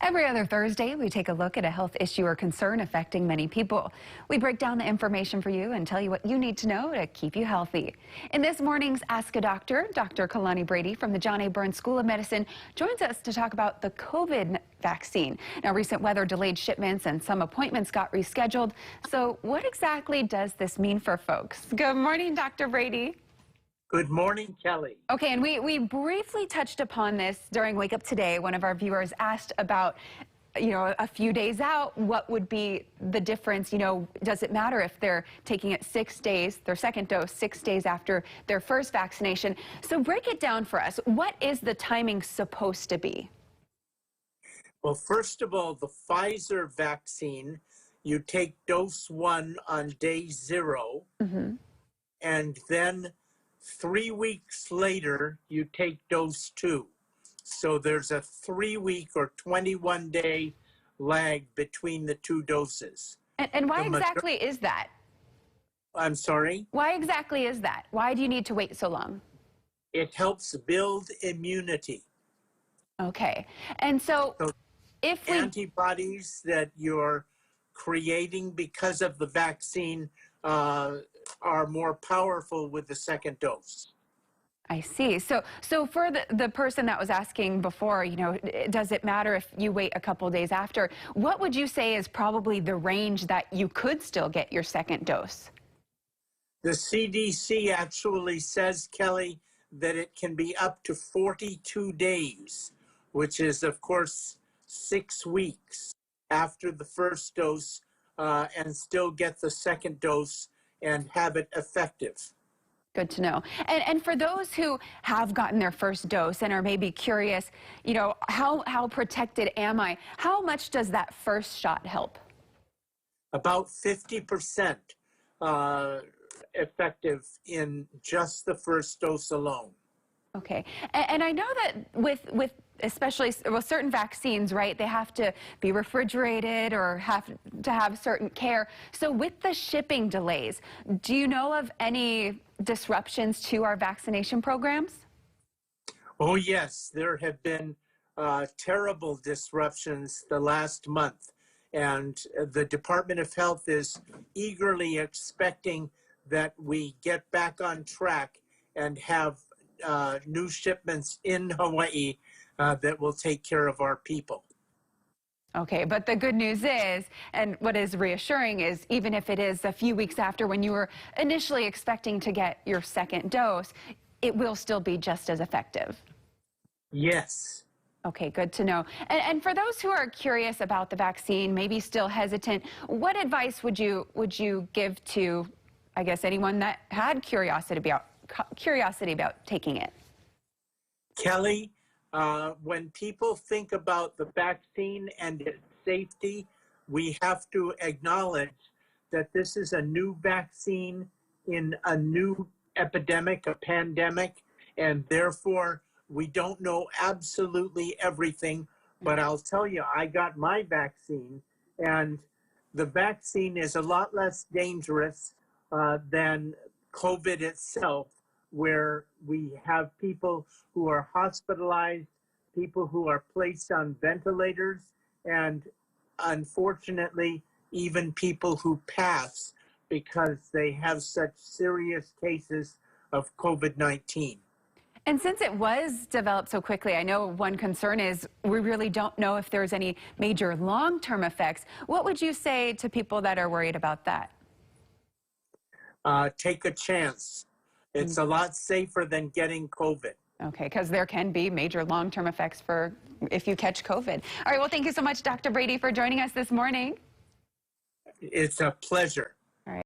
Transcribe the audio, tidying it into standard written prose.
Every other Thursday, we take a look at a health issue or concern affecting many people. We break down the information for you and tell you what you need to know to keep you healthy. In this morning's Ask a Doctor, Dr. Kalani Brady from the John A. Burns School of Medicine joins us to talk about the COVID vaccine. Now, recent weather delayed shipments and some appointments got rescheduled. So what exactly does this mean for folks? Good morning, Dr. Brady. Good morning, Kelly. Okay, and we briefly touched upon this during Wake Up Today. One of our viewers asked about, a few days out, what would be the difference? Does it matter if they're taking it 6 days, their second dose, 6 days after their first vaccination? So break it down for us. What is the timing supposed to be? Well, first of all, the Pfizer vaccine, you take dose 1 on day 0, and then 3 weeks later, you take dose 2. So there's a 3-week or 21-day lag between the 2 doses. And why exactly is that? I'm sorry? Why exactly is that? Why do you need to wait so long? It helps build immunity. Okay. And so if we... Antibodies that you're creating because of the vaccine are more powerful with the second dose. I see. So for the person that was asking before, does it matter if you wait a couple days after? What would you say is probably the range that you could still get your second dose? The CDC actually says, Kelly, that it can be up to 42 days, which is, of course, 6 weeks after the first dose, and still get the second dose and have it effective. Good to know. And for those who have gotten their first dose and are maybe curious, how protected am I? How much does that first shot help? About 50% effective in just the first dose alone. Okay. And I know that with especially certain vaccines, right, they have to be refrigerated or have to have certain care. So with the shipping delays, do you know of any disruptions to our vaccination programs? Oh, yes. There have been terrible disruptions the last month. And the Department of Health is eagerly expecting that we get back on track and have new shipments in Hawaii that will take care of our people. Okay, but the good news is, and what is reassuring is, even if it is a few weeks after when you were initially expecting to get your second dose, it will still be just as effective. Yes. Okay, good to know. And for those who are curious about the vaccine, maybe still hesitant, what advice would you give to, I guess, anyone that had curiosity about taking it? Kelly, when people think about the vaccine and its safety, we have to acknowledge that this is a new vaccine in a new epidemic, a pandemic, and therefore we don't know absolutely everything. But I'll tell you, I got my vaccine, and the vaccine is a lot less dangerous than COVID itself, where we have people who are hospitalized, people who are placed on ventilators, and unfortunately, even people who pass because they have such serious cases of COVID-19. And since it was developed so quickly, I know one concern is we really don't know if there's any major long-term effects. What would you say to people that are worried about that? Take a chance. It's a lot safer than getting COVID. Okay, because there can be major long-term effects for if you catch COVID. All right, well, thank you so much, Dr. Brady, for joining us this morning. It's a pleasure.